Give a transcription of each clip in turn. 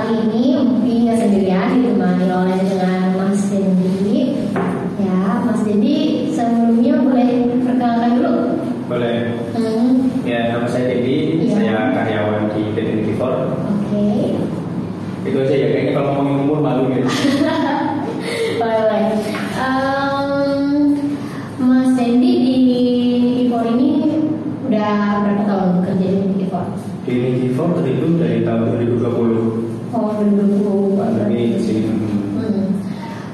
kali ini mungkin nggak sendirian, ditemani oleh dengan Mas Dendi. Ya, Mas Dendi sebelumnya boleh perkenalkan dulu? Boleh. Ya, nama saya Dendi, saya karyawan di PT Nitifor. Oke. Itu aja ya, kayaknya kalau ngomongin umur malu gitu. Boleh. Mas Dendi di Nitifor ini udah berapa tahun bekerja di Nitifor? Di Nitifor terhitung dari tahun 2020. Oh, 2020. Pandemi di sini.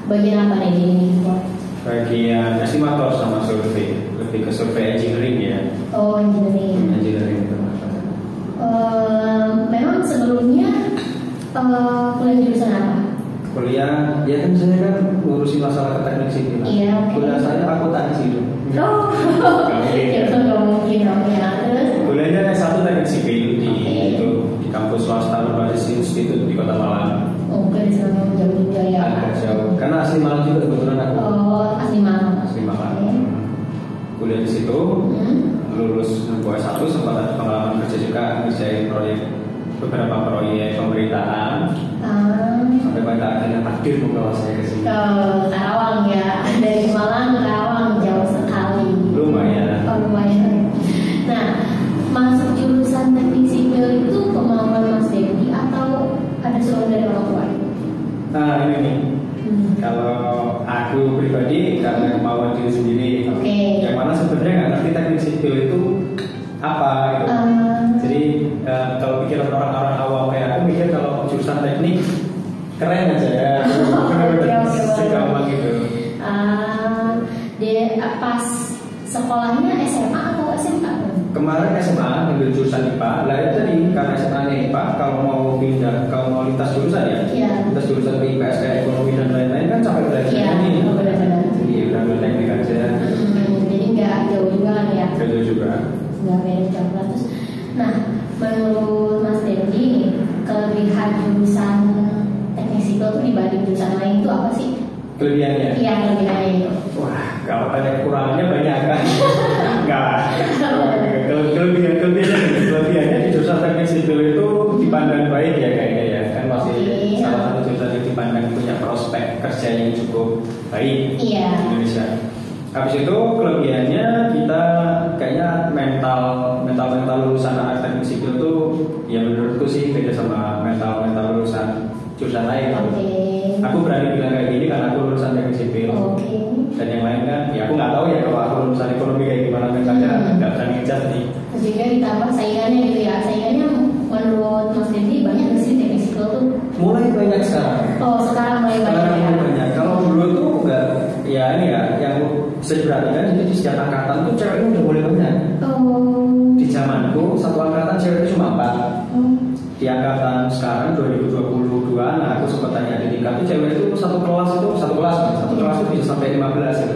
Bagian apa nih di Nitifor? Bagian estimator sama survei, lebih ke survei engineering ya. Oh, engineering. Engineering itu. Memang sebelumnya kuliah jurusan apa? Kuliah, ya kan saya kan ngurusin masalah teknik sipil. Iya. Kuliah saya akuntansi dong. Oh, itu nggak mungkin dong ya. Terus? Kuliahnya S1 teknik sipil di kampus swasta berbasis institut di Kota Malang. Oh, di sana jauh juga ya. Agak jauh, karena asli Malang juga kebetulan aku. Oh, asli Malang. Asli Malang. Kuliah di situ, lulus S1 sempat ada pengalaman kerja juga, ngerjain beberapa proyek pemerintahan. Sampai pada akhirnya takdir membawa saya ke sini. Ke Karawang ya, dari Malang ke Karawang jauh sekali. Lumayan. Oh, lumayan. Nah, masuk jurusan teknik sipil itu kemauan Mas Dendi atau ada suruh dari orang tua? Nah ini nih, kalau aku pribadi karena kemauan diri sendiri. Yang mana sebenarnya nggak ngerti teknik sipil itu apa gitu. Jadi kalau pikiran orang-orang awam kayak aku mikir kalau jurusan teknik keren aja ya. Segampang gitu. Dia pas sekolahnya SMA atau SMK? Kemarin SMA ambil jurusan IPA. Lah itu tadi karena SMA-nya IPA, kalau mau pindah, kalau mau lintas jurusan ya, lintas jurusan ke IPS kayak ekonomi dan lain-lain kan sampai belajar ini. Benar-benar. Jadi udah ambil teknik aja. Jadi nggak jauh juga kan ya? Nggak jauh juga. Nggak beda jauh. Terus, nah menurut Mas Dendi nih, kelebihan jurusan teknik sipil tuh dibanding jurusan lain itu apa sih? Kelebihannya? Iya, kelebihannya itu. Wah, kalau ada kekurangannya banyak kan? Enggak lah. Kelebihannya di jurusan teknik sipil itu dipandang baik ya kayaknya ya. Kan masih salah satu jurusan yang dipandang punya prospek kerja yang cukup baik di Indonesia. Habis itu kelebihannya kita kayaknya mental lulusan anak teknik sipil itu ya menurutku sih beda sama mental lulusan jurusan lain. Aku berani bilang kayak gini karena aku lulusan teknik sipil. Dan yang lain kan, ya aku nggak tahu ya kalau aku lulusan ekonomi kayak gimana mentalnya, nggak berani ngejat nih. Juga ditambah saingannya gitu ya. Saingannya menurut Mas Dendi banyak nggak sih teknik sipil tuh? Mulai banyak sekarang. Oh, sekarang mulai banyak ya. Banyak. Kalau dulu tuh nggak, ya ini ya, yang bisa diperhatikan itu di setiap angkatan tuh ceweknya udah mulai banyak. Di zamanku satu angkatan ceweknya cuma 4. Di angkatan sekarang 2022, nah aku sempat tanya di tingkat itu cewek itu satu kelas itu bisa sampai 15 gitu.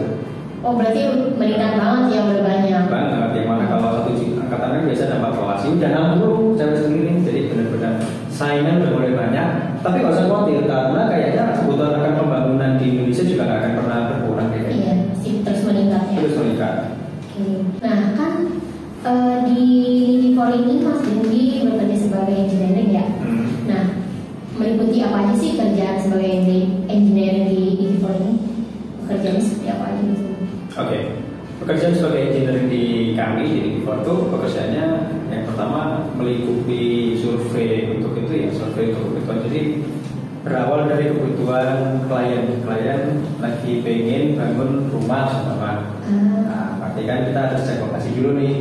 Oh, berarti meningkat banget ya, udah banyak banget. Yang mana kalau satu angkatan kan biasa ada 4 kelas, ini udah 60 cewek sendiri, jadi benar-benar saingan udah mulai banyak. Tapi nggak usah khawatir karena kayaknya kebutuhan akan pembangunan di Indonesia juga nggak akan pernah berkurang kayaknya. Iya, pasti terus meningkat ya. Terus meningkat. Nah kan di Nitifor ini Mas Dendi bekerja sebagai engineering ya. Nah, meliputi apa aja sih kerjaan sebagai engineering di Nitifor ini? Pekerjaannya seperti apa aja gitu? Oke. Pekerjaan sebagai engineering di kami di Nitifor itu pekerjaannya yang pertama meliputi survei untuk itu ya, survei untuk kebutuhan. Jadi berawal dari kebutuhan klien lagi pengen bangun rumah sama. Nah, berarti kan kita harus cek lokasi dulu nih.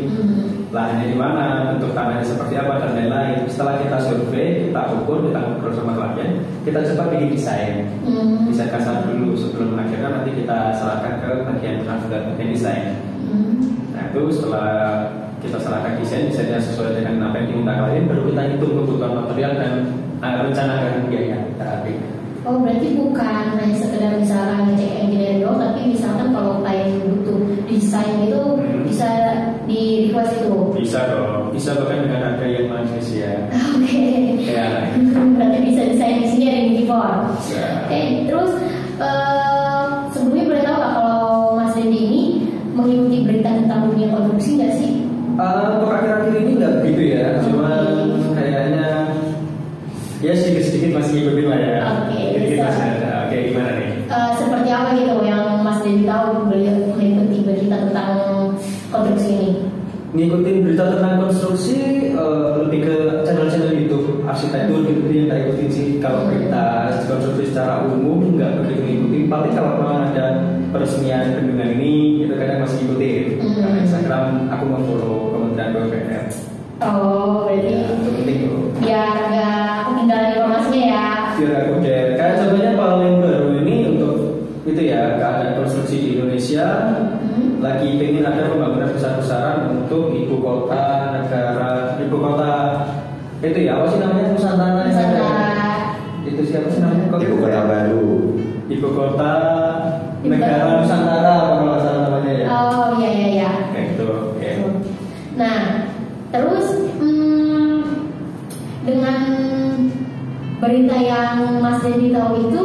Lahannya di mana, bentuk tanahnya seperti apa dan lain-lain. Setelah kita survei, kita ukur, kita ngobrol sama klien, kita coba bikin desain kasar dulu sebelum akhirnya nanti kita serahkan ke bagian desain. Nah itu setelah kita serahkan desainnya sesuai dengan apa yang diminta klien, baru kita hitung kebutuhan material dan rencanakan biaya. Oh, berarti bukan hanya sekedar misalkan ngecek engineering doang, tapi misalkan kalau klien butuh desain itu bisa di request itu? Bisa dong, bisa bahkan dengan harga yang manusia. Oke. Ya. Berarti bisa desain di sini ada di Nitifor. Oke, terus sebelumnya boleh tahu nggak kalau Mas Dendi ini mengikuti berita tentang dunia konstruksi nggak sih? Untuk akhir-akhir ini nggak begitu ya, cuma kayaknya ya sedikit sedikit masih ngikutin lah ya. Oke, Sedikit bisa. masih ada. Oke, gimana nih? Seperti apa gitu yang Mas Dedi tahu beliau mengikuti berita tentang konstruksi ini? Ngikutin berita tentang konstruksi lebih ke channel-channel YouTube arsitektur gitu yang tak ikutin sih. Kalau berita konstruksi secara umum nggak begitu ngikutin. Paling kalau memang ada peresmian bendungan ini itu kadang masih ngikutin. Karena Instagram aku mau follow Kementerian PUPR. Oh, berarti Itu penting tuh. biar nggak ketinggalan informasinya ya. Biar aku share. Kayak contohnya paling baru ini untuk itu ya keadaan konstruksi di Indonesia. Lagi pengen ada pembangunan besar-besaran untuk ibu kota negara, ibu kota itu ya apa sih namanya Nusantara yang ada? Itu siapa sih namanya? Ibu kota baru. Ibu kota negara Nusantara apa kalau nggak salah namanya ya? Oh iya. Kayak gitu. Oke. Nah, terus dengan berita yang Mas Dedi tahu itu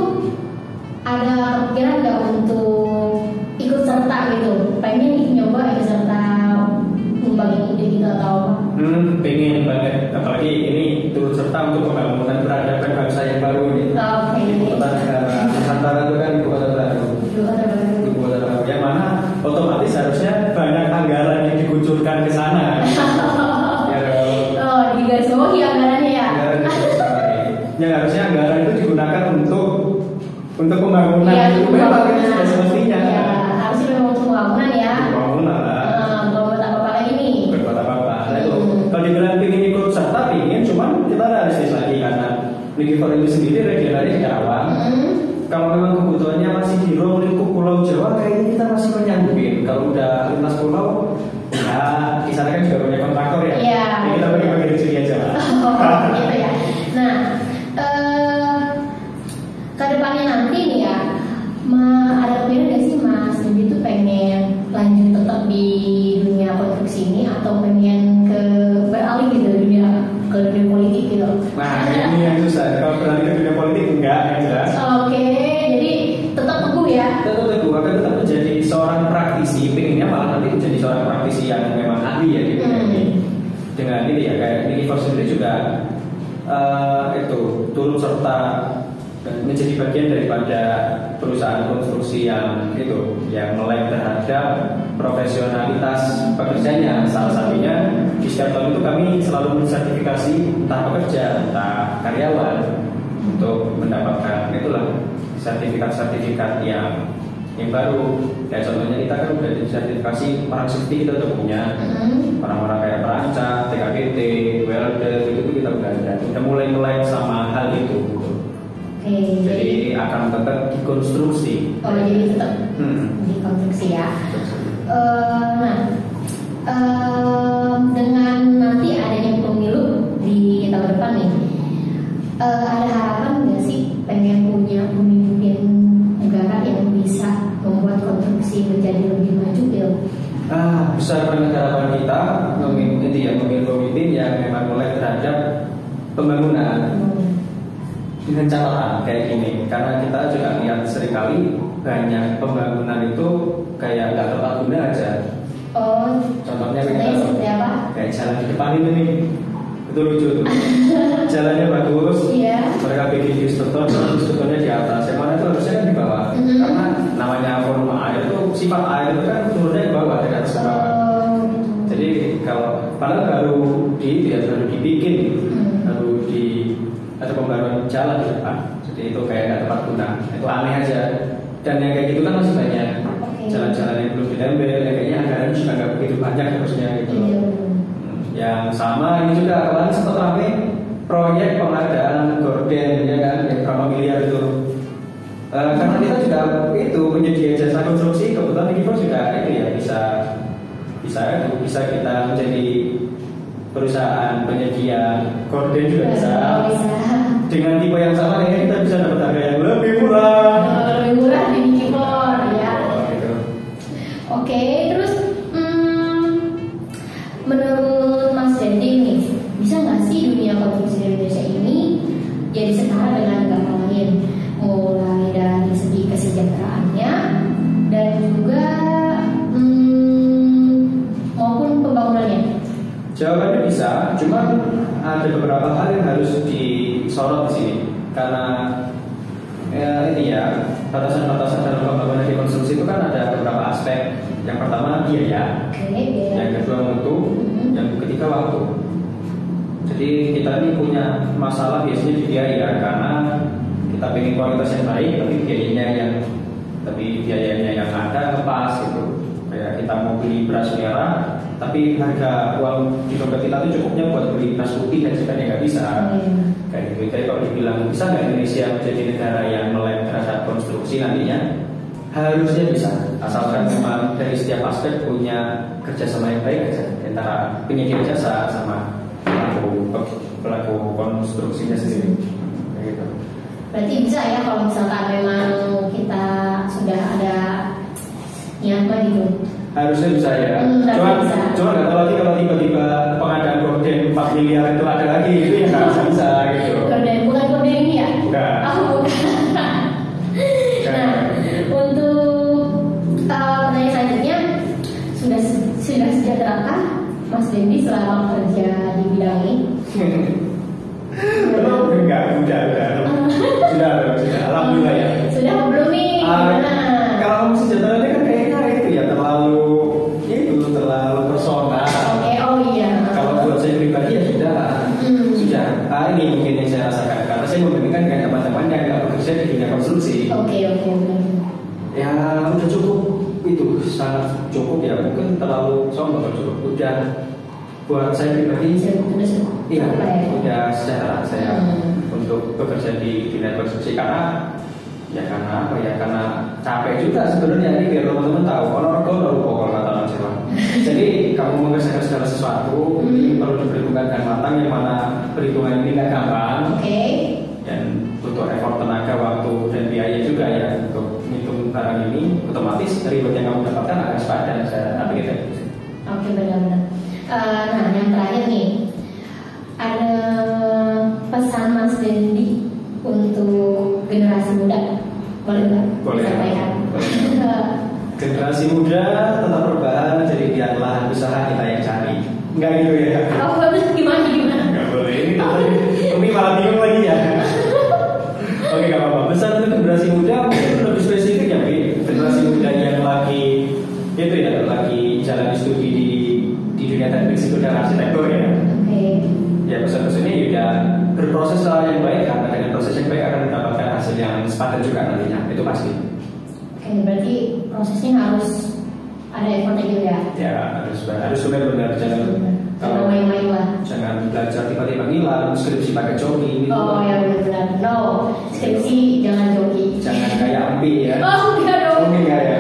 ada pikiran nggak untuk ikut serta gitu? Pengen nih nyoba ikut serta membangun ide gitu atau apa? Pengen banget. Apalagi ini turut serta untuk pembangunan peradaban bangsa yang baru ini. Oke. Ibu kota negara Nusantara itu kan ibu kota baru. Ibu kota baru. Ibu kota baru yang mana otomatis harusnya banyak anggaran yang dikucurkan ke sana. Ya dong. Oh, di garis bawahi anggarannya ya? Anggaran yang harusnya anggaran itu digunakan untuk pembangunan Iya, itu untuk memang pembangunan. itu sudah semestinya. Ya, harusnya memang untuk pembangunan ya. Pembangunan lah. Belum buat apa-apa lagi nih. Berbuat apa-apa. Nah, itu kalau dibilang pingin ikut serta pingin, cuman kita realistis lagi karena Ligi for itu sendiri regionalnya di Karawang. Kalau memang kebutuhannya masih di ruang lingkup Pulau Jawa, kayaknya kita masih menyanggupin. Kalau udah lintas pulau, ya di sana kan juga punya kontraktor ya. Iya. Jadi kita bagi-bagi rezeki aja lah. Oh, gitu ya. Nah, ke depannya nanti nih ya, ada kepikiran nggak sih Mas Dedi tuh pengen lanjut tetap di dunia konstruksi ini atau pengen beralih gitu ke dunia politik gitu? Nah, ini yang susah. Kalau beralih ke dunia politik enggak, yang jelas. Oke, jadi tetap teguh ya. Tetap akan tetap menjadi seorang praktisi. Pengennya malah nanti menjadi seorang praktisi yang memang ahli ya di bidang ini. Dengan ini ya kayak Unifor sendiri juga itu turut serta menjadi bagian daripada perusahaan konstruksi yang itu yang melek terhadap profesionalitas pekerjanya. Salah satunya di setiap tahun itu kami selalu mensertifikasi entah pekerja entah karyawan untuk mendapatkan itulah sertifikat-sertifikat yang baru. Kayak contohnya kita kan udah sertifikasi orang safety, kita udah punya orang-orang kayak perancang, TKPT, welder itu kita udah ada. Udah mulai sama hal itu. Oke, Jadi akan tetap dikonstruksi. oh jadi tetap di konstruksi ya. Dengan nanti adanya pemilu di tahun depan nih, ada harapan nggak sih pengen punya pemimpin negara yang bisa membuat konstruksi menjadi lebih maju gitu? Besar banget harapan kita memilih pemimpin yang memang mulai terhadap pembangunan. Dengan catatan kayak gini, karena kita juga lihat seringkali banyak pembangunan itu kayak nggak tepat guna aja. Oh, Contohnya seperti apa? kayak jalan di depan ini nih, itu lucu tuh. Jalannya bagus, Iya. mereka bikin strukturnya di atas, yang mana itu harusnya kan di bawah. Karena namanya volume air itu sifat air itu kan turunnya ke bawah, tidak ke bawah. Jadi kalau padahal baru dibikin, baru ada pembaruan jalan di depan, jadi itu kayak nggak tepat guna, itu aneh aja. Dan yang kayak gitu kan masih banyak jalan-jalan yang belum ditempel, yang kayaknya anggaran juga nggak begitu banyak harusnya gitu. Yang sama ini juga kemarin sempat ramai proyek pengadaan gorden ya kan, yang berapa miliar itu. Karena kita juga itu menyedia jasa konstruksi, kebetulan Unifor juga itu ya bisa kita menjadi perusahaan penyedia gorden juga bisa. Dengan tipe yang sama kayaknya kita bisa dapat harga yang lebih murah. Lebih murah di Unifor ya. Gitu. Oke, terus menurut Mas Dedi nih, bisa nggak sih dunia konstruksi di Indonesia ini jadi setara dengan negara lain, mulai dari segi kesejahteraannya dan juga maupun pembangunannya? Jawabannya bisa, cuma ada beberapa hal yang harus disorot di sini. karena ini ya, batasan-batasan dalam pembangunan di konstruksi itu kan ada beberapa aspek. Yang pertama biaya, yang kedua mutu, yang ketiga waktu. Jadi kita ini punya masalah biasanya di biaya karena kita pengen kualitas yang baik, tapi biayanya yang ada pas gitu. Kayak kita mau beli beras merah, tapi harga uang di dompet kita itu cukupnya buat beli beras putih dan sebagainya nggak bisa. Kayak gitu. Jadi kalau dibilang bisa nggak Indonesia menjadi negara yang melek terhadap konstruksi nantinya, harusnya bisa. Asalkan memang dari setiap aspek punya kerjasama yang baik aja antara penyedia jasa sama pelaku konstruksinya sendiri. Kayak gitu. Berarti bisa ya kalau misalkan memang kita sudah ada niatnya gitu. Harusnya bisa ya. Cuma nggak tahu lagi kalau tiba-tiba pengadaan gorden 4 miliar itu ada lagi, itu yang nggak bisa gitu. Gorden bukan gorden ini ya? Bukan. Oh bukan. Nah untuk pertanyaan selanjutnya, sudah sejahterakah Mas Dendi selama kerja di bidang ini? Enggak, udah. Sudah, alhamdulillah ya. Sudah belum nih? Kalau sejahtera kan kayaknya itu ya terlalu personal. Oke, oh iya. Kalau buat saya pribadi ya sudah. Ini mungkin yang saya rasakan karena saya membandingkan dengan teman-teman yang nggak bekerja di dunia konstruksi. Oke. Ya udah cukup itu, sangat cukup ya, mungkin terlalu sombong cukup. Udah buat saya pribadi iya, udah sejahtera saya untuk bekerja di dunia konstruksi karena apa ya, karena capek juga sebenarnya. Ini biar teman-teman tahu kalau pokok kata orang Jawa. Jadi kamu mengerjakan segala sesuatu ini perlu diperhitungkan dengan matang, yang mana perhitungan ini nggak gampang. Dan butuh effort, tenaga, waktu dan biaya juga ya untuk menghitung barang ini. Otomatis reward yang kamu dapatkan akan sepadan. Tapi kita Oke, benar-benar. Nah, yang terakhir nih, ada pesan Mas Dendi untuk generasi muda, boleh nggak? Boleh. Sampaikan. Generasi muda tetap berbahan, jadi biar lahan usaha kita yang cari. Enggak gitu ya? Oh, bagus, gimana? Enggak boleh. Ini malah bingung lagi ya. Oke, nggak apa-apa. Pesan untuk generasi muda mungkin lebih spesifik ya, Bi. Generasi muda yang lagi jalan studi di dunia teknik sipil dan arsitektur ya. Ya pesan-pesannya juga berproses yang baik, karena dengan proses yang baik akan mendapatkan hasil yang sepadan juga nantinya, itu pasti. Berarti prosesnya harus ada effortnya juga. Ya harus benar-benar, jangan main-main lah. Jangan belajar tiba-tiba ngilang, skripsi pakai joki. Oh ya benar-benar. No, skripsi jangan joki. Jangan kayak Ampi ya. Oh enggak dong. Enggak ya.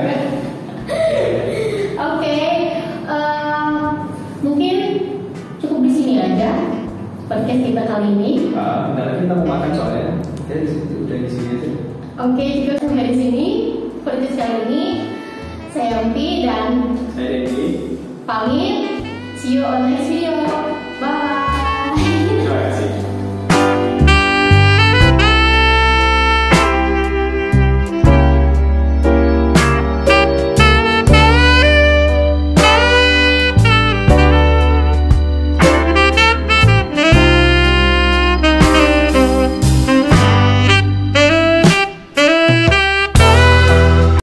Oke, mungkin cukup di sini aja podcast kita kali ini. Bentar lagi kita mau makan soalnya. Jadi udah di sini aja. Oke, juga sampai di sini podcast kali ini. Saya Ampi dan saya Dendi. pamit. See you on next video. Bye.